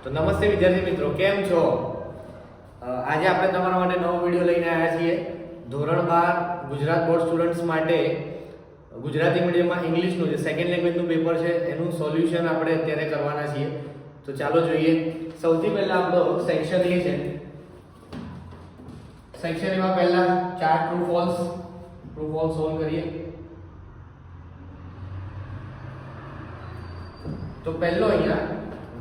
તો નમસ્તે વિદ્યાર્થી મિત્રો, કેમ છો? આજે આપણે તમારા માટે નવો વિડિયો લઈને આવ્યા છીએ. ધોરણ 12 ગુજરાત બોર્ડ સ્ટુડન્ટ્સ માટે ગુજરાતી મીડિયમમાં ઇંગ્લિશનું જે સેકન્ડ લેંગ્વેજનું પેપર છે એનું સોલ્યુશન આપણે અત્યારે કરવાના છીએ. તો ચાલો જોઈએ. સૌથી પહેલા આપણો સેક્શન એ છે. સેક્શન એમાં પહેલા 4 ટ્રુ ફોલ્સ સોલ્વ કરીએ. તો પહેલો અહીંયા,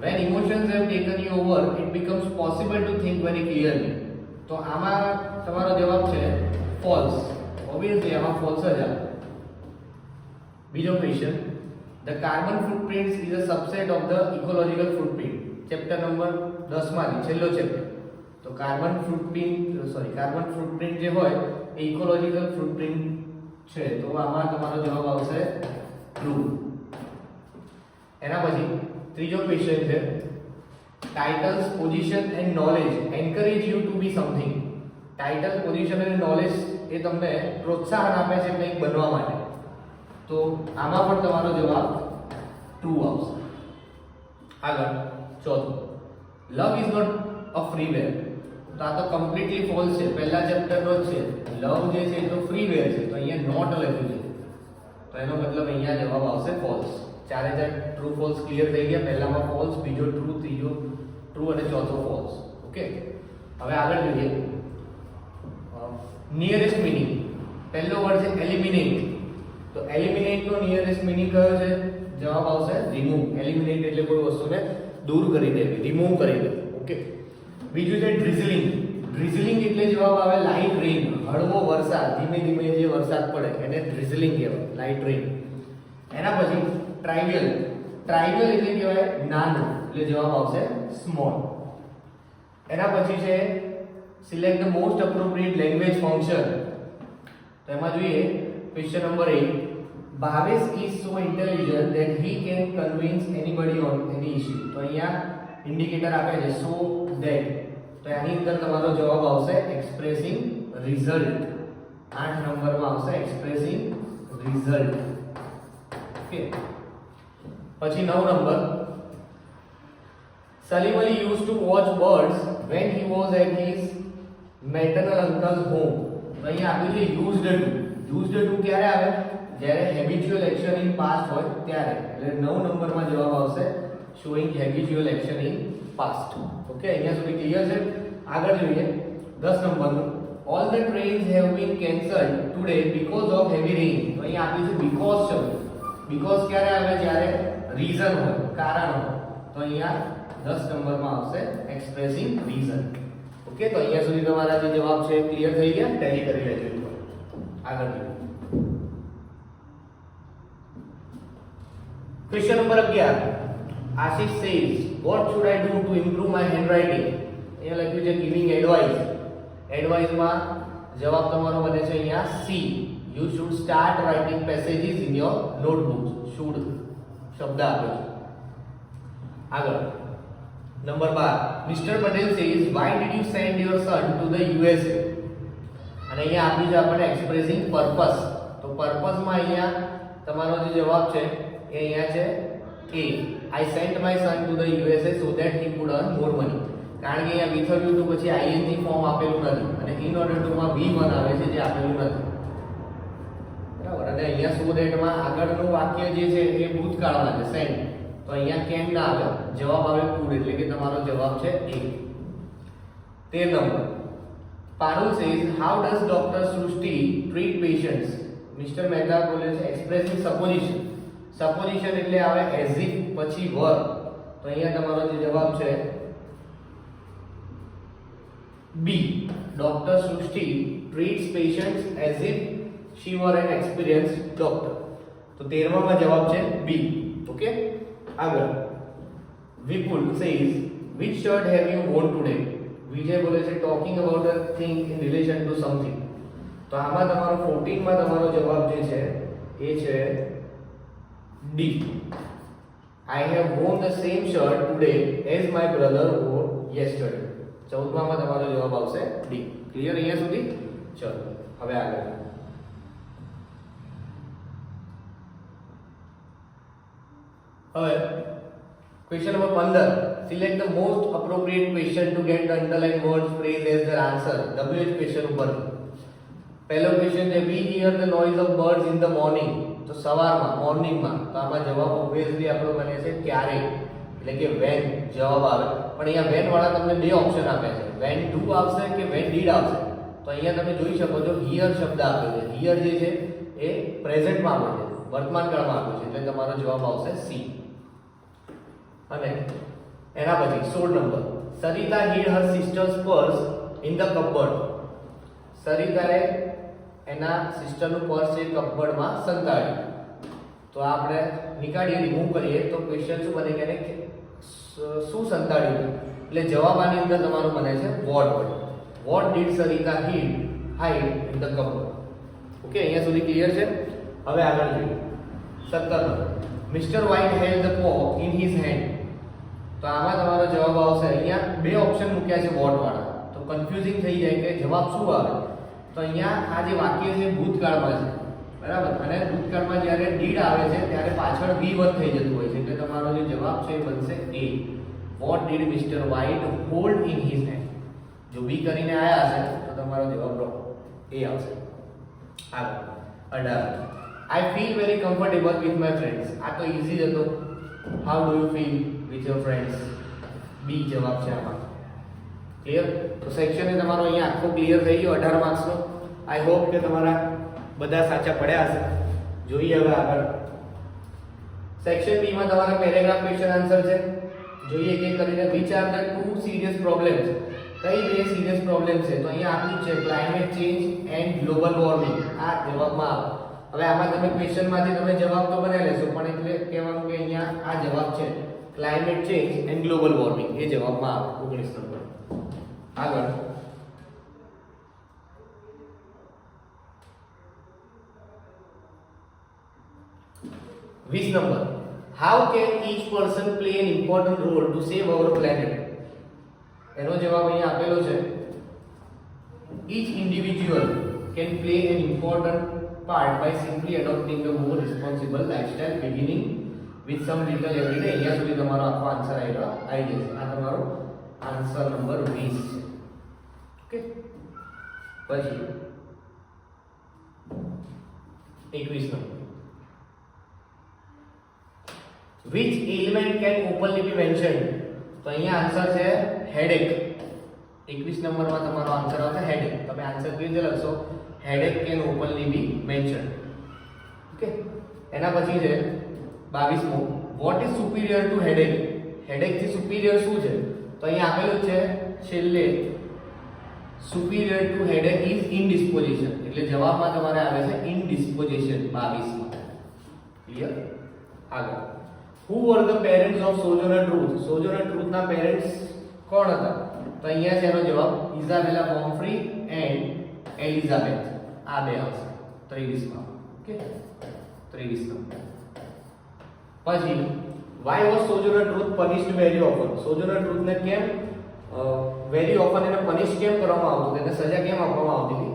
when emotions have taken you over it becomes possible to think very clearly. તો આમાં તમારો જવાબ છે false. obviously આમાં false જ આવે. બીજો question, the carbon footprints is a subset of the ecological footprint. Chapter number 10 માંથી છેલ્લો ચેપ્ટર. તો કાર્બન ફૂટપ્રિન્ટ જે હોય એ ઇકોલોજીકલ ફૂટપ્રિન્ટ છે. તો આમાં તમારો જવાબ આવશે ટ્રુ. એના પછી ત્રીજો ક્વેશ્ચન છે, titles, position and knowledge encourage you to be something. Title, position અને નોલેજ એ તમને પ્રોત્સાહન આપે છે કંઈક બનવા માટે. તો આમાં પણ તમારો જવાબ ટ્રુ આવશે. આગળ ચોથું, લવ ઇઝ નોટ અ ફ્રીવેર. તો આ તો કમ્પ્લીટલી ફોલ્સ છે. પહેલા ચેપ્ટરનો જ છે. લવ જે છે એ તો ફ્રીવેર છે. તો અહીંયા નોટ લખ્યું છે. તો એનો મતલબ અહીંયા જવાબ આવશે ફોલ્સ. ચારે ચાર ટ્રુ ફોલ્સ ક્લિયર થઈ ગયા. પહેલામાં ફોલ્સ, બીજો ટ્રુ, ત્રીજો ટ્રુ અને ચોથો ફોલ્સ. ઓકે, હવે આગળ જોઈએ. Nearest meaning. પહેલો વર્ડ છે એલિમિનેટ. તો એલિમિનેટ નો નિયરેસ્ટ મિનિંગ કયો છે? જવાબ આવશે રિમૂવ. એલિમિનેટ એટલે કોઈ વસ્તુને દૂર કરી દેવી, રિમૂવ કરી દેવી. ઓકે, બીજું છે ડ્રિઝલિંગ. ડ્રિઝલિંગ એટલે જવાબ આવે લાઇટ રેન. હળવો વરસાદ, ધીમે ધીમે જે વરસાદ પડે એને ડ્રિઝલિંગ કહેવાય, લાઇટ રેન. એના પછી ટ્રાઇવિયલ. ટ્રાઇવિયલ એટલે કહેવાય નાનું, એટલે જવાબ આવશે સ્મોલ. એના પછી છે select the most appropriate language function. તો એમાં જોઈએ question number 8, Bhavesh is so intelligent that he can convince anybody on any issue. તો અહીંયા ઇન્ડિકેટર આપે છે સો ધેટ. તો આની અંદર તમારો જવાબ આવશે એક્સપ્રેસિંગ રિઝલ્ટ. 8 નંબરમાં આવશે એક્સપ્રેસિંગ રિઝલ્ટ. ઓકે, પછી 9 number, Salim Ali used to watch birds when he was at his maternal uncle's home. તો અહીંયા આપ્યું છે used to. used to ક્યારે આવે? જ્યારે habitual action in past હોય ત્યારે. એટલે 9 નંબરમાં જવાબ આવશે showing habitual action in past. Okay, અહીંયા સુધી ક્લિયર છે. આગળ જોઈએ 10 નંબરનું, all the trains have been cancelled today because of heavy rain. તો અહીંયા આપ્યું છે because શબ્દ. because ક્યારે આવે? જ્યારે રીઝન હોય, કારણ હોય. તો અહીંયા 10 નંબરમાં આવશે એક્સપ્રેસિંગ રીઝન. ઓકે, તો અહીંયા સુધી તમારા જે જવાબ છે ક્લિયર થઈ ગયા. ટેલી કરી લેજો. આગળ question number 11, Ashish says what should I do to improve my handwriting. અહીંયા લખ્યું છે giving advice. એડવાઇસમાં જવાબ તમારો બને છે અહીંયા C. You should start writing passages in your notebooks. should શબ્દ આપ્યો છે. આગળ number 12, Mr. Patel says why did you send your son to the USA. અને અહીંયા આપ્યું છે આપણે એક્સપ્રેસિંગ પર્પસ. તો પર્પસમાં અહીંયા તમારો જે જવાબ છે એ અહીંયા છે A. I sent my son to the USA so that he could earn more money. કારણ કે અહીંયા વિથર યુ પછી ing ફોર્મ આપેલું નથી અને ઇન ઓર્ડર ટુ માં V1 આવે છે જે આપેલું નથી. બરાબર. અને અહીંયા સો ધેટ માં આગળનું વાક્ય જે છે એ ભૂતકાળમાં છે, સેન્ટ. તો અહીંયા કેન ના આવે, જવાબ આવે કુડ. એટલે કે તમારો જવાબ છે A. 13 number, Parul says how does Dr. Srushti treat patients. Mister Mehta બોલે છે એક્સપ્રેસિંગ સપોઝિશન. સપોઝિશન એટલે આવે એઝ ઇફ પછી વર. તો અહીંયા તમારો જે જવાબ છે B. Dr. Srushti treats patients as if she were an experienced doctor. તો 13માં જવાબ છે B. ઓકે, આગળ વિપુલ says which shirt have you worn today. વિજય બોલે છે talking about a thing in relation to something. તો આમાં તમારો 14માં તમારો જવાબ જે છે એ છે D. I have worn the same shirt today as my brother wore yesterday. 14માં તમારો જવાબ આવશે D. ક્લિયર અહીંયા સુધી? ચલો હવે આગળ. હવે question number 15, select the most appropriate question to get the underlined words phrase as their answer. WH question ઉપર પહેલો ક્વેશ્ચન છે we hear the noise of birds in the morning. તો સવારમાં મોર્નિંગમાં, તો આમાં જવાબ ઓબ્વિયસલી આપણો બને છે ક્યારે, એટલે કે when જવાબ આવે. પણ અહીંયા when વાળા તમને બે ઓપ્શન આપ્યા છે, when do આવશે કે when did આવશે. તો અહીંયા તમે જોઈ શકો છો hear શબ્દ આપ્યો છે. hear જે છે એ પ્રેઝન્ટમાં આપ્યો છે, વર્તમાન કાળમાં આપ્યો છે, એટલે તમારો જવાબ આવશે સી. અને એના પછી 16 number, Sarita hid her sister's purse in the cupboard. સરિતાએ એના સિસ્ટરનું પર્સ એ કપબોર્ડમાં સંતાડ્યું. તો આપણે નીકાળીએ, રિમૂવ કરીએ તો ક્વેશ્ચન શું બને કે શું સંતાડ્યું, એટલે જવાબ આની અંદર તમારો બને છે what did Sarita hide in the cupboard. Okay, અહીંયા સુધી ક્લિયર છે. હવે આગળ જોઈએ 17 number, Mr. White held the paw in his hand. તો આમાં તમારો જવાબ આવશે, અહીંયા બે ઓપ્શન મૂક્યા છે વોટ વાળા, તો કન્ફ્યુઝિંગ થઈ જાય કે જવાબ શું આવે. તો અહીંયા આ જે વાક્ય છે ભૂતકાળમાં છે, બરાબર, અને ભૂતકાળમાં જ્યારે ડીડ આવે છે ત્યારે પાછળ V1 થઈ જતું હોય છે, એટલે તમારો જે જવાબ છે એ બનશે A. What did Mr. White hold in his hand? જો B કરીને આયા હશે તો તમારો જવાબ A આવશે. આગળ 18, I feel very comfortable with my friends. આ તો ઈઝી જ હતો. How do you feel with your friends? B જવાબ છે આમાં. ક્લિયર? તો સેક્શન એ તમારો અહીંયા આખો ક્લિયર થઈ ગયો 18 માર્ક્સનો. આઈ હોપ કે તમારા બધા સાચા પડ્યા હશે. જોઈએ હવે આગળ સેક્શન બી માં તમારા પેરેગ્રાફ ક્વેશ્ચન આન્સર છે. જોઈએ કે કરીને which are the two serious problems. કઈ બે સિરિયસ પ્રોબ્લેમ છે, તો અહીંયા આપ્યું છે climate change and global warming. આ જવાબમાં આવે. હવે આમાં તમે ક્વેશ્ચનમાંથી તમે જવાબ તો બનાવી લેશો, પણ એટલે કહેવાનું કે અહીંયા આ જવાબ છે climate change and global warming, એ જવાબમાં આવે 19 નંબર. આગળ 20 નંબર, how can each person play an important role to save our planet. એનો જવાબ અહીંયા આપેલો છે each individual can play an important part by simply adopting a more responsible lifestyle beginning with some little every day. અહીંયા સુધી તમારો આખો answer આવી જશે. આ તમારો આન્સર નંબર 20 છે. ઓકે, પછી 21 number, which ailment can openly be mentioned. તો અહીંયા આન્સર છે હેડેક. 21 નંબરમાં તમારો આન્સર આવશે હેડેક. તમે આન્સર કેવી રીતે લખશો? Headache can openly be mention. Okay, એના પછી છે 22મો, what is superior to headache. Headache થી સુપીરિયર શું છે? તો અહીંયા આપેલું છે છેલ્લે superior to headache is indisposition, એટલે જવાબમાં તમારે આવે છે ઇનડિસ્પોઝિશન 22માં. ક્લિયર? આગળ, who were the parents of Sojourner Truth. Sojourner Truth ના પેરેન્ટ્સ કોણ હતા? તો અહીંયા છે એનો જવાબ ઇઝાબેલા પોમ્ફ્રી એન્ડ એલિઝાબેથ. આ બે આવશે 23માં. ઓકે, 23 નંબર. પછી why was Sojourner Truth punished very often. Sojourner Truth ને કેમ વેરી ઓફન એને પનિશ કેમ કરવામાં આવતું, તેને સજા કેમ આપવામાં આવતી હતી?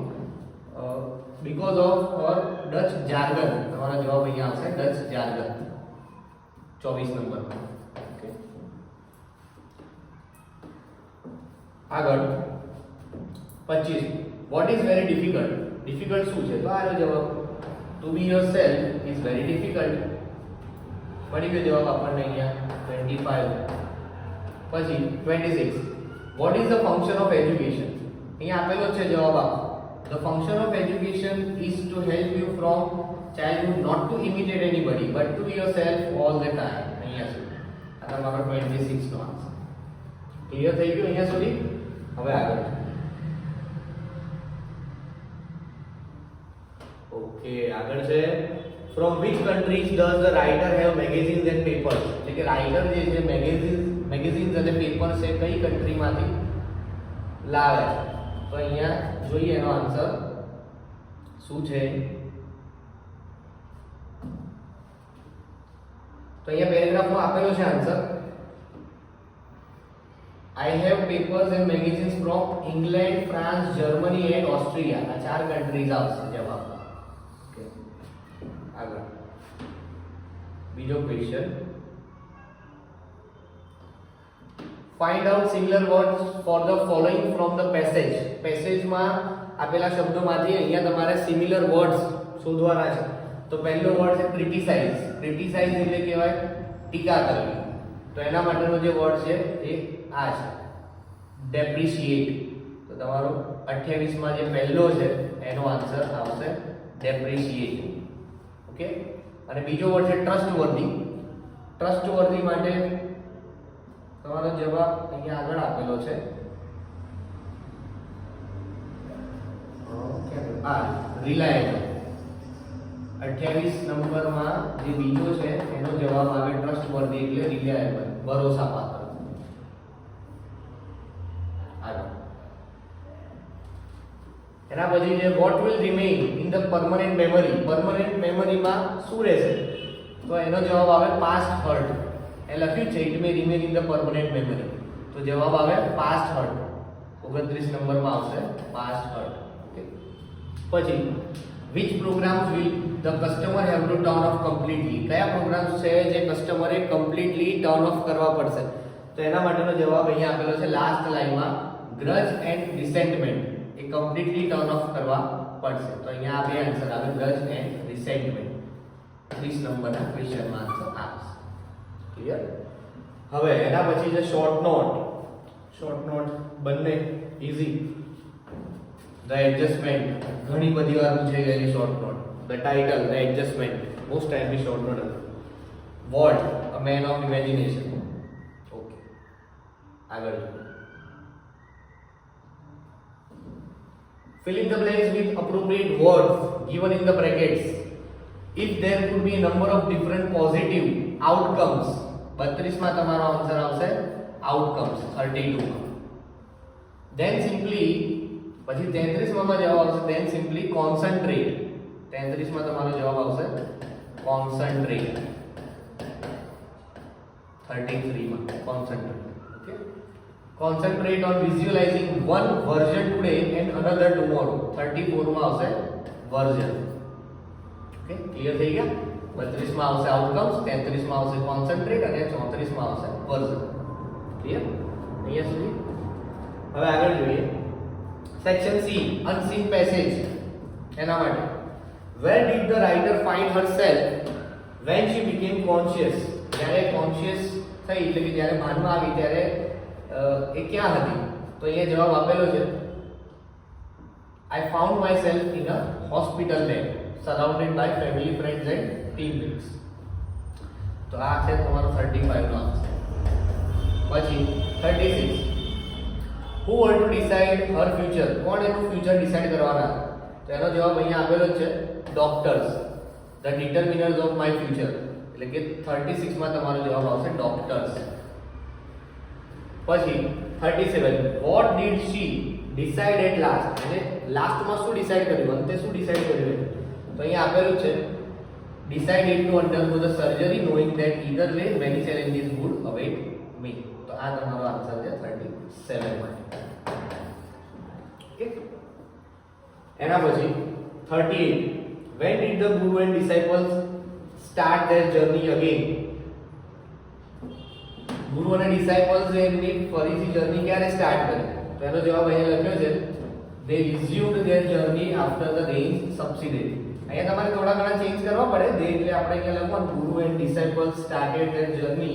because of her Dutch jargon. તમારો જવાબ અહીંયા આવશે ડચ જાર્ગન 24 નંબર. ઓકે, આગળ 25, what is very difficult. Difficult શું છે? તો આનો જવાબ to be yourself is very difficult. પડી ગયો જવાબ આપણને અહીંયા 25. પછી 26, what is the function of education. અહીંયા આપેલો છે જવાબ આપો. The function of education is to help you from childhood not to imitate anybody but to be yourself all the time. અહીંયા સુધી આ તમારો 26 નો આન્સર. ક્લિયર થઈ ગયું અહીંયા સુધી? હવે આગળ ઓકે, આગળ છે from which countries does the writer have magazines and papers. એટલે કે રાઇટર જે છે મેગેઝિન્સ અને પેપર છે કઈ કન્ટ્રીમાંથી લાવે છે? તો અહીંયા જોઈએ એનો આન્સર શું છે. તો અહીંયા પેરેગ્રાફમાં આપેલો છે answer I have papers and magazines from England, France, Germany and Austria. આ ચાર કન્ટ્રીઝ આવશે જવાબ. ઓકે, આગળ બીજો question find out similar words for the following from the passage. પેસેજમાં આપેલા શબ્દોમાંથી અહીંયા તમારે સિમિલર વર્ડ્સ શોધવાના છે. તો પહેલો વર્ડ છે ક્રિટિસાઇઝ. ક્રિટિસાઇઝ એટલે કહેવાય ટીકા કરવી. તો એના માટેનો જે વર્ડ છે એ આ છે ડેપ્રિશિએટ. તો તમારો 28 માં જે પહેલો છે એનો આન્સર આવશે ડેપ્રિશિએટ. ઓકે. અને બીજો વર્ડ છે ટ્રસ્ટવર્ધી. ટ્રસ્ટવર્ધી માટે તમારો જવાબ અહીંયા આગળ આપેલો છે. રિલાયબલ. 28 નંબરમાં જે બીજો છે એનો જવાબ આવે ટ્રસ્ટવર્ધી એટલે રિલાયબલ, ભરોસાપાત્ર. આગળ એના પછી છે what will remain in the permanent memory. Permanent મેમરીમાં શું રહેશે? તો એનો જવાબ આવે પાસ્ટ હર્ટ. એ લખ્યું છે it may remain in the permanent memory. તો જવાબ આવે પાસ્ટ હર્ટ. 29 નંબરમાં આવશે પાસ્ટ હર્ટ. ઓકે. પછી which programs will the customer have to turn off completely. કયા પ્રોગ્રામ્સ છે જે કસ્ટમરે કમ્પ્લીટલી ટર્ન ઓફ કરવા પડશે? તો એના માટેનો જવાબ અહીંયા આપેલો છે લાસ્ટ લાઈનમાં ગ્રજ એન્ડ રિસેન્ટમેન્ટ. એ કમ્પ્લીટલી ટર્ન ઓફ કરવા પડશે. તો અહીંયા આ બે આન્સર આવે ગ્રજ એન્ડ રિસેન્ટમેન્ટ. 30 નંબરના ક્વેશ્ચનમાં આન્સર આવશે. ક્લિયર? હવે એના પછી છે શોર્ટ નોટ. શોર્ટ નોટ બંને ઈઝી. ધ એડજસ્ટમેન્ટ ઘણી બધી વાર પૂછાઈ ગયેલી short note. The title, the adjustment most ટાઈમની શોર્ટ નોટ હતી. What a man of imagination. Okay. આગળ fill in the blanks with appropriate words given in the brackets. If there could be a number of different positive outcomes. 32 માં તમારો answer આવશે outcomes 32. then simply પછી 33 માં જવાબ આવશે then simply concentrate. 33 માં તમારો જવાબ આવશે concentrate. 33 માં concentrate. Okay. Concentrate on visualizing one version today and another tomorrow. 34 માં આવશે version. Okay, clear થઈ ગયા? 32 માં આવશે outcomes, 33 માં આવશે concentrate અને 34 માં આવશે version. ક્લિયર? અહીંયા સુધી. હવે આગળ જોઈએ. Section C, unseen passage. એના માટે where did the writer find herself when she became conscious? જ્યારે conscious થઈ એટલે કે જ્યારે ભાનમાં આવી ત્યારે એ ક્યાં હતી? તો અહીંયા જવાબ આપેલો છે I found myself in a hospital bed surrounded by family, friends and teammates. તો આ છે તમારો 35 નો આન્સર. પછી 36 who were to decide her future? કોણ એનું ફ્યુચર ડિસાઈડ કરવાના? તો એનો જવાબ અહીંયા આપેલો છે doctors, the determiners of my future. એટલે કે 36 માં તમારો જવાબ આવશે ડોક્ટર્સ. પછી 37 what did she decide at last? એટલે લાસ્ટમાં શું ડિસાઈડ કર્યું? અંતે શું ડિસાઈડ કર્યું? તો અહીંયા આપેલું છે decided to undergo the surgery knowing that either way many challenges would await me. તો આ તમારો આન્સર છે 37 માટે. ઓકે. એના પછી 38 when did the guru and disciples start their journey again? ગુરુ અને ડિસાઇપલ્સ એમની ફરીથી જર્ની ક્યારે સ્ટાર્ટ કરી? તો એનો જવાબ અહીંયા લખ્યો છે they resumed their journey after the rains subsided. અહીંયા તમારે થોડા ઘણા ચેન્જ કરવા પડે. they એટલે આપણે અહીંયા લખવાનું ગુરુ and disciples started their journey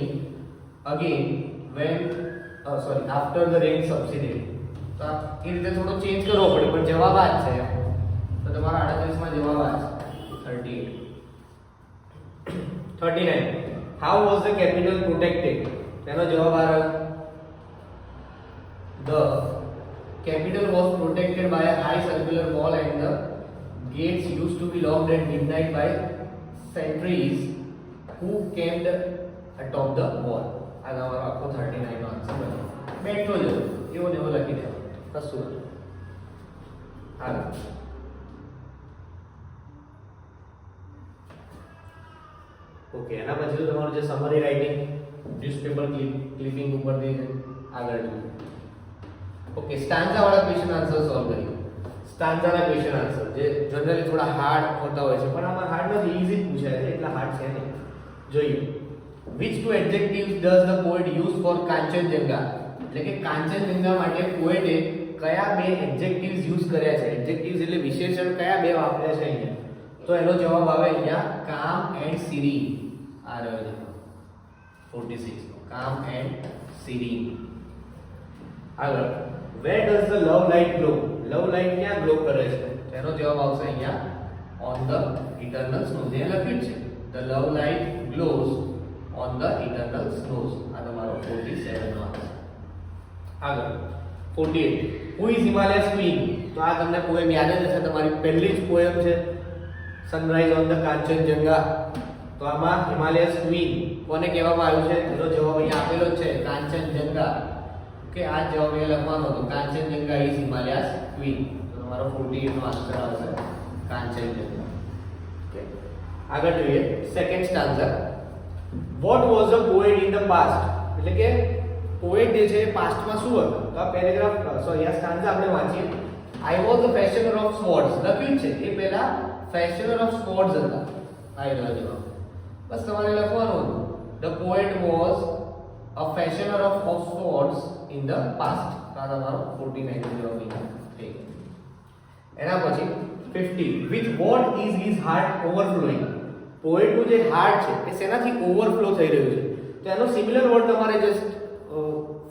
again when after the rain subsided. તો એ રીતે થોડો ચેન્જ કરવો પડે પણ જવાબ આ જ છે. તો તમારા 38 માં જવાબ આ છે 38. 39 how was the capital protected? તેનો જવાબ આવ્યો the capital was protected by a high circular wall and the gates used to be locked at midnight by sentries who camped atop the wall. આ તમારો આખો 39 નો આન્સર બન્યો. બેઠો જ એવો ને એવો લખી દેવો કશું. આગળ ઓકે. એના પછી તમારું જે સમરી રાઇટિંગ ન્યૂઝપેપર ક્લિપિંગ ઉપરથી આગળ જોઈએ. ઓકે. સ્ટાન્ઝા વાળા ક્વેશ્ચન આન્સર સોલ્વ કરીએ. સ્ટાન્ઝાના ક્વેશ્ચન આન્સર જે જનરલી થોડા હાર્ડ હોતા હોય છે પણ આમાં હાર્ડ નથી, ઈઝી જ પૂછાય છે એટલા હાર્ડ છે નહીં. જોઈએ which two adjectives does the poet use for Kanchenjunga? એટલે કે કાંચનજંગા માટે પોએટે કયા બે એડજેક્ટિવ્સ યુઝ કર્યા છે, એડજેક્ટિવ્સ એટલે વિશેષણ કયા બે વાપર્યા છે અહીંયા, તો એનો જવાબ આવે અહીંયા કામ એન્ડ સિરી. આ રહ્યો છે 46 કામ એન્ડ સિરી. આગળ where does the love light glow? Love light ક્યાં ગ્લો કરે છે, તો એનો જવાબ આવશે અહીંયા on the eternal snows. જે લખ્યું છે the love light glows on the eternal snows. આ તમારો 47 નો આવશે. આગળ 48 who is Himalayas queen? તો આ તમને પોએમ યાદ જ હશે, તમારી પહેલી જ પોએમ છે સનરાઈઝ ઓન ધ કાંચનજંગા. તો આમાં હિમાલયસ ક્વીન કોને કહેવામાં આવ્યું છે, એનો જવાબ અહીંયા આપેલો જ છે કાંચનજંગા. કે આ જવાબ એ લખવાનો હતો કાંચનજંગા ઇઝ હિમાલયસ ક્વીન. તો તમારો 48 નો આન્સર આવશે કાંચનજંગા. ઓકે, આગળ જોઈએ second stanza. What was a poet in the past? એટલે કે પોએટ જે છે પાસ્ટમાં શું હતું, તો આ પેરેગ્રાફ સોરી આ સ્ટાન્ઝા આપણે વાંચીએ. I was the fashioner of swords લખ્યું છે, એ પહેલા ફેશનર ઓફ સ્વોર્ડ્સ હતા. આ રહ્યો જવાબ. બસ તમારે લખવાનું હતું the poet was a fashioner of swords in the past. આ તમારો 49 નો જવાબ થઈ ગયો. એના પછી 50 with what is his heart overflowing? પોએટનું જે હાર્ટ છે એ શેનાથી ઓવરફ્લો થઈ રહ્યું છે, તો એનો સિમિલર વર્ડ તમારે જસ્ટ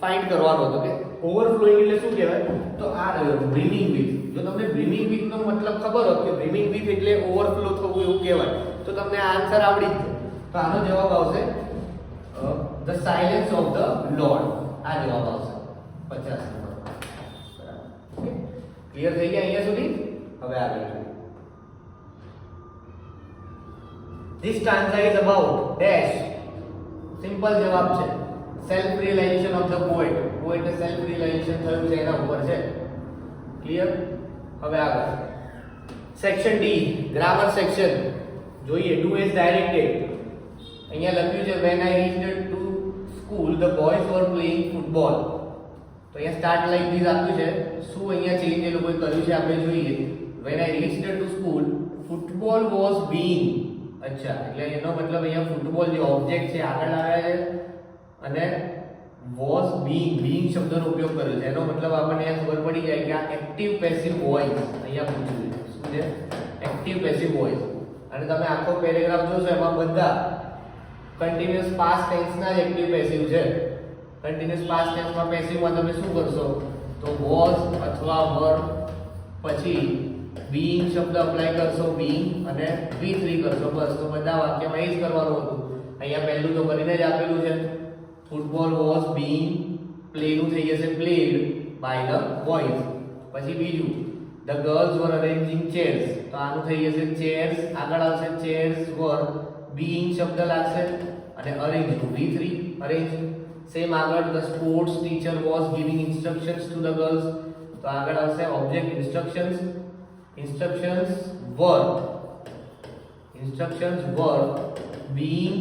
ફાઇન્ડ કરવાનો હતો કે ઓવરફ્લોઈંગ એટલે શું કહેવાય, તો આ રહ્યો બ્રિમિંગ વિથ. જો તમને બ્રિમિંગ વિથ નો મતલબ ખબર હોત કે બ્રિમિંગ વિથ એટલે ઓવરફ્લો થવું એવું કહેવાય, તો તમને આ આન્સર આવડી જ જાય. તો આનો જવાબ આવશે the silence of the lord. આ જવાબ આવશે 50 નંબર. બરાબર, ક્લિયર થઈ ગયા અહીંયા સુધી? હવે આગળ જોઈએ. This stanza is about dash. Simple જવાબ છે self realization of the poet. પોએટે સેલ્ફ રિયલાઇઝેશન થયું છે એના ઉપર છે. ક્લિયર? હવે આગળ સેક્શન ડી ગ્રામર સેક્શન જોઈએ. Do as directed. અહીંયા લખ્યું છે when I reached to school the boys were playing football. તો અહીંયા સ્ટાર્ટ લાઈક ધીસ આપ્યું છે. શું અહીંયા ચેન્જ એ લોકોએ કર્યું છે આપણે જોઈએ. when I reached to school football was being. અચ્છા, એટલે એનો મતલબ અહીંયા ફૂટબોલ જે ઓબ્જેક્ટ છે આગળ આવ્યા છે અને was being શબ્દનો ઉપયોગ કર્યો છે. એનો મતલબ આપણને અહીંયા ખબર પડી જાય કે આ એક્ટિવ પેસિવ વોઇસ અહીંયા પૂછ્યું છે. શું છે? Active passive voice. અને તમે આખો પેરેગ્રાફ જોશો એમાં બધા કન્ટિન્યુઅસ પાસ્ટ ટેન્સના જ એક્ટિવ પેસિવ છે. કન્ટિન્યુઅસ પાસ્ટ ટેન્સમાં પેસિવમાં તમે શું કરશો, તો was અથવા were પછી being શબ્દ અપ્લાય કરશો being અને V3 કરશો. બસ, તો બધા વાક્યમાં એ જ કરવાનું હતું. અહીંયા પહેલું તો કરીને જ આપેલું છે ફૂટબોલ વોઝ બીઇંગ પ્લેનું થઈ જશે પ્લેડ બાય ધ બોયઝ. પછી બીજું the girls var arranging chairs, તો આનું થઈ જશે ચેર્સ, આગળ આવશે ચેર્સ વર બીઇંગ શબ્દ લાગશે અને અરેન્જ V3 અરેન્જ. સેમ આગળ the sports teacher was giving instructions to the girls, તો આગળ આવશે object instructions. Instructions were being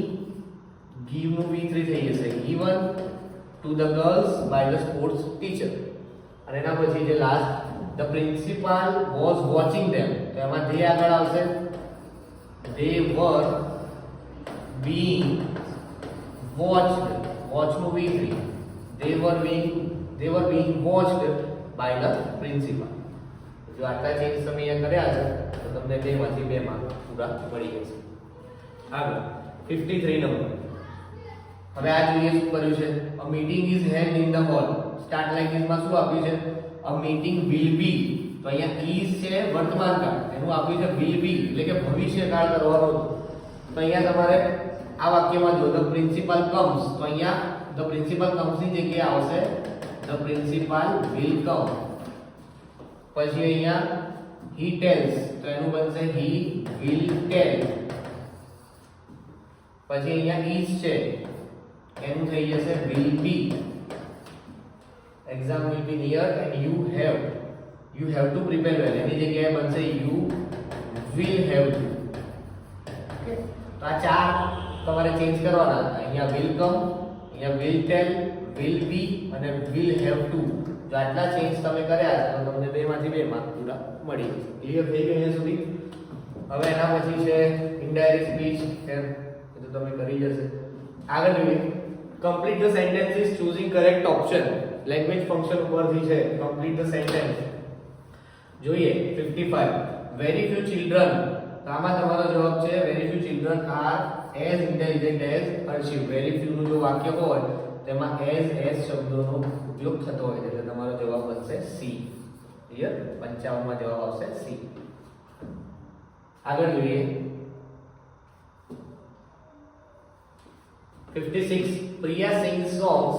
give નું V3 થઈ જશે given to the girls by the sports teacher. અને એના પછી જે last the principal was watching them, તો એમાં they આગળ આવશે they were being watched. watch નું V3 they were being watched by the principal. જો આટલા ચેન્જ તમે અહીંયા કર્યા છે તો તમને 2 માંથી 2 માર્ક પૂરા મળી જશે. આગળ 53 નંબર. હવે આ જોઈએ શું કર્યું છે. A meeting is held in the hall. Start like ધીસમાં શું આપ્યું છે, અ મીટિંગ વિલ બી. તો અહીંયા ઇઝ છે વર્તમાન કાળ, એનું આપ્યું છે વિલ બી એટલે કે ભવિષ્યકાળ કરવાનો. તો અહીંયા તમારે આ વાક્યમાં જો ધ પ્રિન્સિપલ કમ્સ, તો અહીંયા ધ પ્રિન્સિપલ કમ્સ ની જગ્યાએ આવશે ધ પ્રિન્સિપલ વિલ કમ. પછી અહીંયા he tells, તો એનું બનશે he will tell. પછી અહીંયા is છે એનું થઈ જશે will be. exam will be near and you have to prepare well, એની જગ્યાએ બનશે you will have to. Okay, તો આ ચાર તમારે ચેન્જ કરવાના હતા. અહીંયા will come, અહીંયા will tell, will be અને will have to. જો આટલા ચેન્જ તમે કર્યા છે તો તમને 2 માંથી 2 માર્ક પૂરા મળી જશે. ક્લિયર થઈ ગયું અહીંયા સુધી? હવે એના પછી છે ઇનડાયરેક્ટ સ્પીચ, એ તો તમે કરી જશે. આગળ જોઈએ complete the sentence is choosing correct option. Language function ઉપરથી છે complete the sentence. જોઈએ 55 very few children, તો આમાં તમારો જવાબ છે very few children are as intelligent as Harshit. very few નું જો વાક્ય હોય તેમાં as શબ્દોનો ઉપયોગ થતો હોય છે એટલે તમારો જવાબ બનશે C. ક્લિયર? 55 માં જવાબ આવશે C. આગળ જોઈએ 56 પ્રિયા સિંગ્સ songs,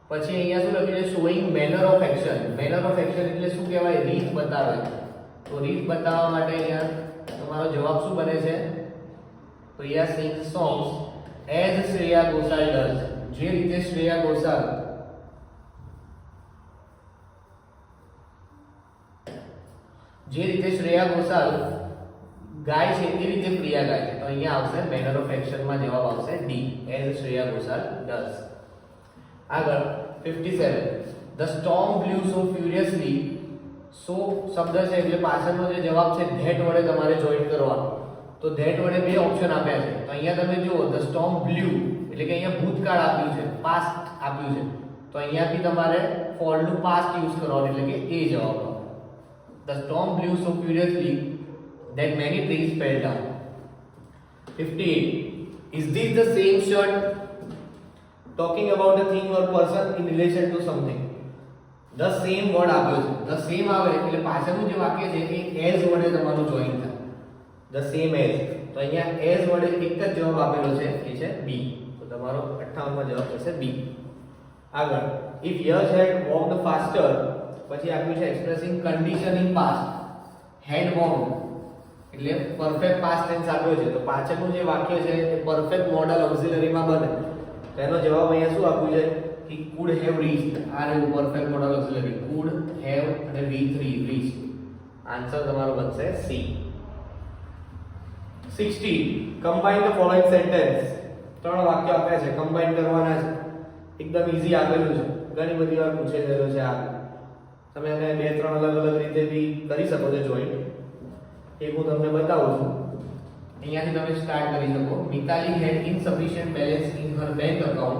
પછી અહીંયા શું લખ્યું છે showing manner of action. manner of action એટલે શું કહેવાય? રીત બતાવે. તો રીત બતાવવા માટે અહીંયા તમારો જવાબ શું બને છે? Priya sings songs as Shreya Ghoshal does. જે રીતે શ્રેયા ઘોષાલ ગાય છે એ રીતે પ્રિયા ગાય છે. તો અહીંયા આવશે મેનર ઓફ એક્શન માં જવાબ આવશે D as Shreya Ghoshal does. આગળ 57 the storm blew so furiously. so શબ્દ છે એટલે પાછળનો જે જવાબ છે that વડે તમારે જોઈન કરવાનો. તો that વડે બે ઓપ્શન આપ્યા છે. તો અહીંયા તમે જુઓ the storm blew એટલે કે અહીંયા ભૂતકાળ આપ્યું છે, past આપ્યું છે. તો અહીંયાથી તમારે for નું past યુઝ કરવાનું એટલે કે એ જવાબ આવશે. the storm blew so furiously that many trees fell down. 58 is this the same shirt? talking about a thing or person in relation to something. the same word આપ્યો છે. the same આવે એટલે પાછળનું જે વાક્ય છે એ as વડે તમારું જોઈન થાય. the same as. તો અહીંયા as વડે એક જ જવાબ આપેલો છે એ છે B. તો તમારો 58 માં જવાબ થશે B. આગળ if Yash had walked faster, પછી આપ્યું છે expressing condition in past. had walked એટલે પરફેક્ટ પાસ્ટ ટેન્સ આપ્યો છે. તો પાછળનું જે વાક્ય છે એ પરફેક્ટ મોડલ ઓક્સિલરી માં બને. તો એનો જવાબ અહીંયા શું આપ્યું છે? he could have reached. આ રહ્યું perfect model auxiliary could have અને V3 reached. આન્સર તમારો બનશે C. 60 combine the following sentence. ત્રણ વાક્ય આપ્યા છે, કમ્બાઈન કરવાના છે. એકદમ ઈઝી આપેલું છે, ઘણી બધી વાર પૂછેલો છે આ. તમે એને બે ત્રણ અલગ અલગ રીતે બી કરી શકો છો જોઈન્ટ. એક હું તમને બતાવું છું. અહીંયાથી તમે સ્ટાર્ટ કરી શકો. Mitali had insufficient balance in her bank account.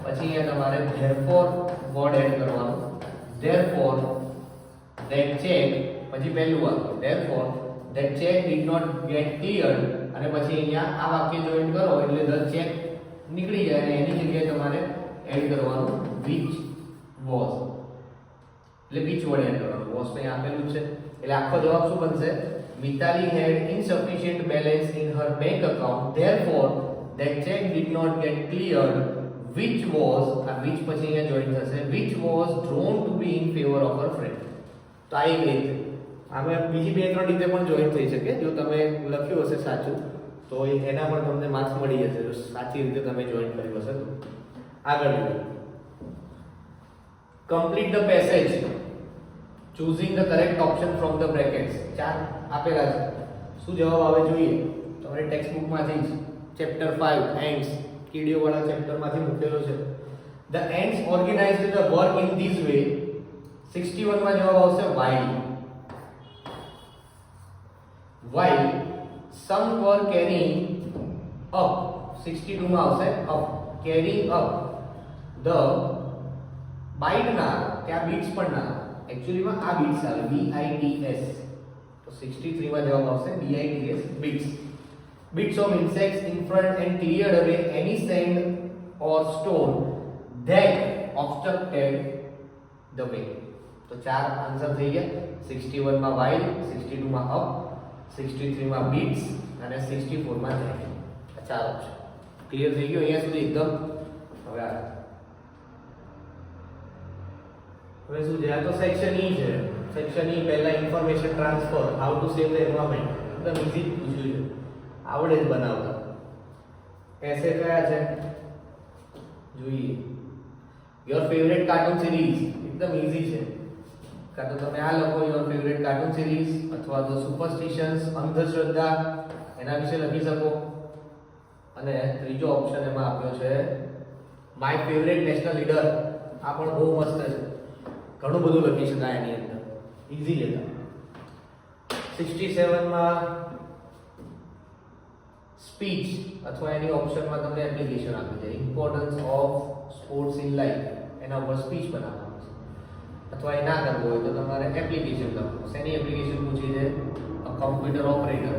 પછી અહીંયા તમારે therefore word એડ કરવાનો. therefore that check, પછી પહેલું વાક્ય therefore that check did not get cleared, અને પછી અહીંયા આ વાક્ય જોઈન કરો એટલે the check નીકળી જાય અને એની જગ્યાએ તમારે એડ કરવાનું which was. એટલે which word એડ કરવાનું. was તો અહીંયા આપેલું છે એટલે આખો જવાબ શું બનશે? Mitali had insufficient balance in her bank account, therefore that check did not get cleared, which was, આ which પછી અહીંયા જોઈન થશે, which was drawn to be in favor of her friend. તો આ એક રીતે. આમાં બીજી બે ત્રણ રીતે પણ જોઈન થઈ શકે. જો તમે લખ્યું હશે સાચું તો એના પર તમને માર્ક્સ મળી જશે જો સાચી રીતે તમે જોઈન કર્યું હશે તો. આગળ complete the passage choosing the correct option from the brackets. ચાર આપેલા છે. શું જવાબ આવે જોઈએ? તમારી ટેક્સ્ટ બુક માંથી ચેપ્ટર 5 ants કીડીઓ વાળા ચેપ્ટર માંથી મૂકેલો છે. the ants organized the work in this way. 61 માં જવાબ આવશે while some were carrying up. 62 માં આવશે up, carrying up the bite ના ત્યાં beats પણ ના एक्चुअली માં આ beats આવે BITS. તો 63 માં જવાબ આવશે BITS beats. Bits of insects in front and cleared away any sand or stone that obstructed the way. તો ચાર આન્સર થઈ ગયા. 61 માં while, 62 માં up, 63 માં beats અને 64 માં that. આ ચાર ઓપ્શન ક્લિયર થઈ ગયો અહીંયા સુધી એકદમ. હવે શું છે? આ તો સેક્શન E છે. સેક્શન E પહેલા information transfer, how to save the environment. એકદમ ઈઝી પૂછ્યું છે, આવડે જ બનાવતા. એસે કયા છે જોઈએ. યોર ફેવરેટ કાર્ટૂન સિરીઝ, એકદમ ઈઝી છે. કાં તો તમે આ લખો યોર ફેવરેટ કાર્ટૂન સિરીઝ, અથવા તો સુપરસ્ટિશન્સ અંધશ્રદ્ધા એના વિશે લખી શકો. અને ત્રીજો ઓપ્શન એમાં આપ્યો છે માય ફેવરેટ નેશનલ લીડર. આ પણ બહુ મસ્ત છે, ઘણું બધું લખી શકાય એની અંદર, ઈઝી લેતા. 67 માં સ્પીચ અથવા એની ઓપ્શનમાં તમને એપ્લિકેશન આપી છે. Importance of sports in life એના ઉપર સ્પીચ બનાવવાનું છે. અથવા એ ના કરવું હોય તો તમારે એપ્લિકેશન લખવું. શેની એપ્લિકેશન પૂછી છે? Computer operator.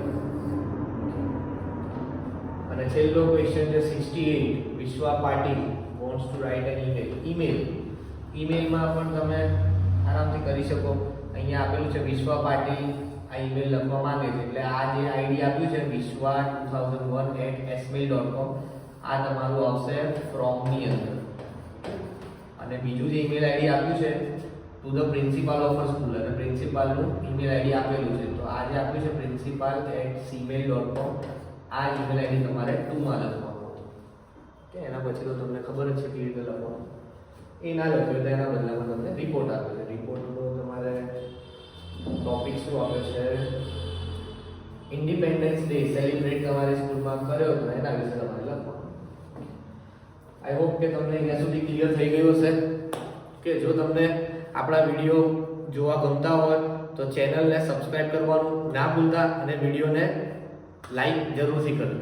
અને છેલ્લો ક્વેશ્ચન છે 68. Vishwa Patil wants to write an email. ઈમેલમાં પણ તમે આરામથી કરી શકો. અહીંયા આપેલું છે વિશ્વા પાટીલ આ ઈમેલ લખવા માંગે છે, એટલે આ જે આઈડી આપ્યું છે vishwa2001@smail.com આ તમારું આવશે ફ્રોમ ની અંદર. અને બીજું જે ઈમેલ આઈડી આપ્યું છે to the principal of a school, અને પ્રિન્સિપાલનું ઈમેલ આઈડી આપેલું છે, તો આ જે આપ્યું છે principal@gmail.com આ ઈમેલ આઈડી તમારે ટુમાં લખવાનું. કે એના પછી તો તમને ખબર જ છે કેવી રીતે લખવાનું. એ ના લખ્યું તો એના બદલામાં તમને રિપોર્ટ આપ્યો છે. રિપોર્ટનો તમારે ટોપિક શું આપ્યો છે? ઇન્ડિપેન્ડન્સ ડે સેલિબ્રેટ તમારી સ્કૂલમાં કર્યો તો એના વિશે તમારે લખવાનું. આઈ હોપ કે તમને અહીંયા સુધી ક્લિયર થઈ ગયું હશે. કે જો તમને આપણા વિડીયો જોવા ગમતા હોય તો ચેનલને સબસ્ક્રાઇબ કરવાનું ના ભૂલતા અને વિડીયોને લાઈક જરૂરથી કરજો.